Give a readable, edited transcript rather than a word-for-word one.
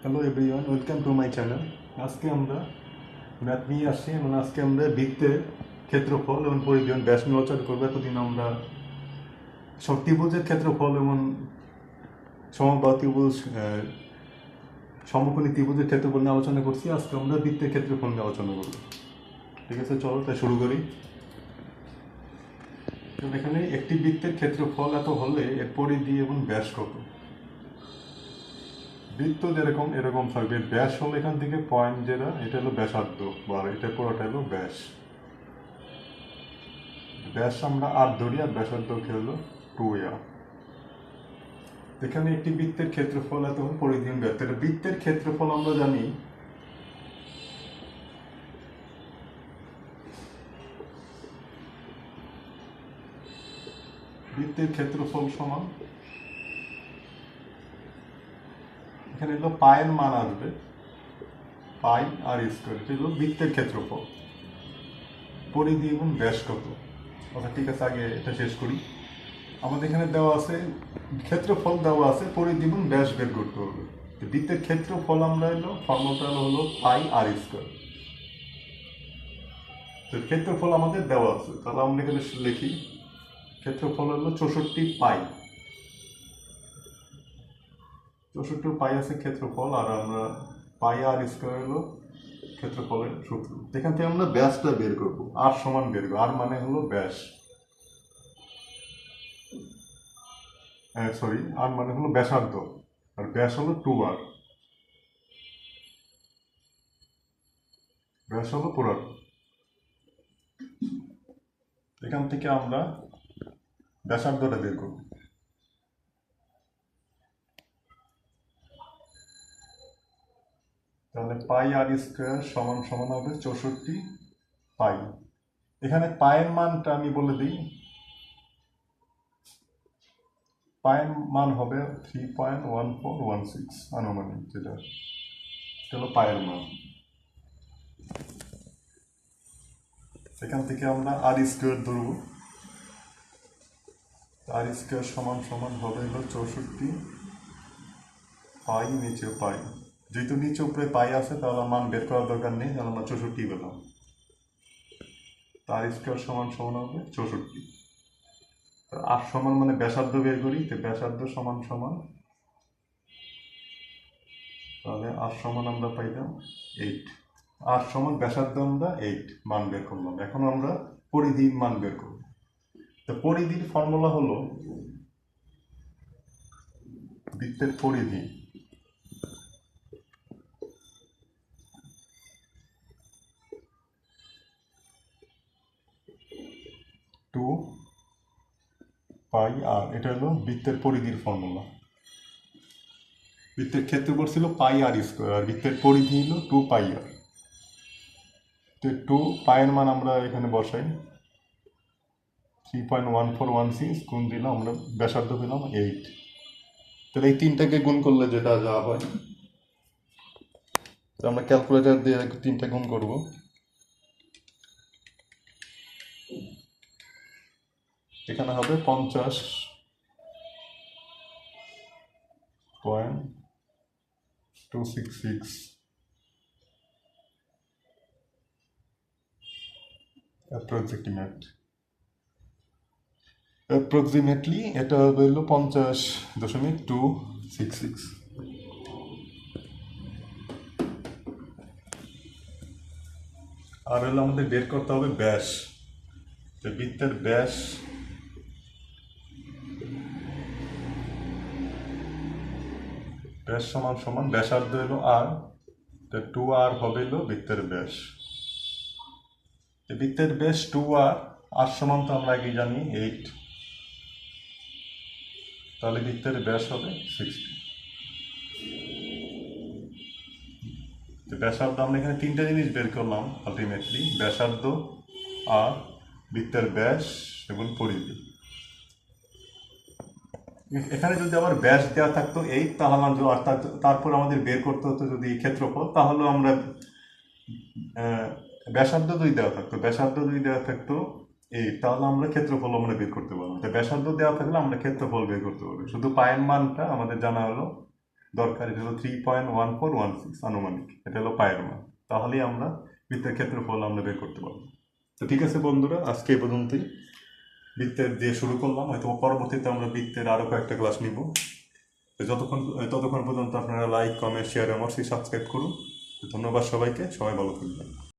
Hello everyone, welcome to my channel. আজকে আমরা math নিয়ে আসছি এবং আজকে আমরা বৃত্তের ক্ষেত্রফল এবং পরিধি এবং ব্যাস নিয়ে আলোচনা করবো। এতদিন আমরা ত্রিভুজের ক্ষেত্রফল এবং সমবাহু ত্রিভুজ, সমকোণী ত্রিভুজের ক্ষেত্রফল নিয়ে আলোচনা করছি। আজকে আমরা বৃত্তের ক্ষেত্রফল নিয়ে আলোচনা করবো। ঠিক আছে, চলো তাই শুরু করি। এখানে একটি বৃত্তের ক্ষেত্রফল এত হলে এর পরিধি এবং ব্যাস কত? বৃত্ত যেরকম এরকম থাকবে। ব্যাস হলো এখান থেকে পয়েন্ট, যেটা এটা হলো ব্যাসার্ধ, বা এটা পুরোটা হলো ব্যাস। ব্যাস আমরা আর ধরি, আর ব্যাসার্ধকে হলো 2a। এখানে একটি বৃত্তের ক্ষেত্রফল এত পরিধি ব্যাস। বৃত্তের ক্ষেত্রফল আমরা জানি বৃত্তের ক্ষেত্রফল সমান, এখানে হলো পায়ের মান আসবে পাই আর স্কোয়ার। এটা হলো বৃত্তের ক্ষেত্রফল। পরিধি এবং ব্যাস কত? আচ্ছা ঠিক আছে, আগে এটা শেষ করি। আমাদের এখানে দেওয়া আছে ক্ষেত্রফল, দেওয়া আছে পরিধি এবং ব্যাস বের করতে হবে। বৃত্তের ক্ষেত্রফল আমরা হলো ফর্মুলাটা হলো পাই আর স্কোয়ার। তো ক্ষেত্রফল আমাদের দেওয়া আছে, তাহলে আমরা এখানে লিখি ক্ষেত্রফল হলো 64 পাই। 64 পাই আছে ক্ষেত্রফল, আর আমরা পাই আর স্কোয়ার হলো ক্ষেত্রফলের সূত্র। এখান থেকে আমরা ব্যাসটা বের করবো, আর সমান বের করবো। আর মানে হলো ব্যাস, সরি, আর মানে হলো ব্যাসার্ধ, আর ব্যাস হলো 2r। ব্যাস হলো পুরার। এখান থেকে আমরা ব্যাসার্ধটা বের করব। তাহলে পাই আর স্কোয়ার সমান সমান হবে 64 পাই। এখানে পায়ের মানটা আমি বলে দিই, পায়ের মান হবে 3.1416 আনুমানিক, যেটা হলো পায়ের মান। এখান থেকে আমরা আর স্কোয়ার ধরব। আর স্কোয়ার সমান সমান হবে হলো 64 পাই, নিচে পাই। যেহেতু নিচে উপরে পাই আছে, তাহলে মান বের করার দরকার নেই, তাহলে আমরা 64 পেলাম। আর স্কোয়ার সমান সমান হবে 64। আর সমান মানে ব্যাসার্ধ বের করি, তো ব্যাসার্ধ সমান সমান, তাহলে আর সমান আমরা পাইলাম 8। আর সমান ব্যাসার্ধ আমরা 8 মান বের করলাম। এখন আমরা পরিধির মান বের করব। তো পরিধির ফর্মুলা হলো বৃত্তের পরিধি টু পাই আর। এটা হলো বৃত্তের পরিধির ফর্মুলা। বৃত্তের ক্ষেত্রফল ছিল পাই আর স্কোয়ার, আর বৃত্তের পরিধি হলো 2 পাই আর। তো 2 পায়ের মান আমরা এখানে বসাই, 3.1416 গুণ দিলাম, আমরা ব্যাসার্ধ পেলাম 8। তাহলে এই তিনটাকে গুণ করলে যেটা যা হয়, তো আমরা ক্যালকুলেটর দিয়ে তিনটা গুণ করব। এখানে হবে 50.266 অ্যাপ্রক্সিমেটলি এটা হলো 50.266। আর হলো আমাদের বের করতে হবে ব্যাস। তো বৃত্তের ব্যাস ব্যাস সমান সমান ব্যাসার্ধ হলো আর, তো 2r হবে হলো বৃত্তের ব্যাস। বৃত্তের ব্যাস 2r, আর সমান তো আমরা আগে জানি 8, তাহলে বৃত্তের ব্যাস হবে 60। তো ব্যাসার্ধ আমরা এখানে তিনটা জিনিস বের করলাম আলটিমেটলি, ব্যাসার্ধ, আর বৃত্তের ব্যাস এবং পরিধি। এখানে যদি আবার ব্যাস দেওয়া থাকতো 8, তাহলে তারপর আমাদের বের করতে হতো যদি ক্ষেত্রফল, তাহলে আমরা ব্যাসার্ধ যদি দেওয়া থাকতো, তাহলে আমরা ক্ষেত্রফল আমরা বের করতে পারবো। ব্যাসার্ধ দেওয়া থাকলে আমরা ক্ষেত্রফল বের করতে পারবো। শুধু পায়ের মানটা আমাদের জানা হলো দরকার, এটা হলো 3.1416 আনুমানিক, এটা হলো পায়ের মান। তাহলেই আমরা বৃত্তের ক্ষেত্রফল আমরা বের করতে পারবো। তো ঠিক আছে বন্ধুরা, আজকে এই পর্যন্তই। বৃত্তের দিয়ে শুরু করলাম, হয়তো পরবর্তীতে আমরা বৃত্তের আরও কয়েকটা ক্লাস নিব। ততক্ষণ পর্যন্ত আপনারা লাইক, কমেন্ট, শেয়ার এবং সাবস্ক্রাইব করুন। ধন্যবাদ সবাইকে, সবাই ভালো থাকবেন।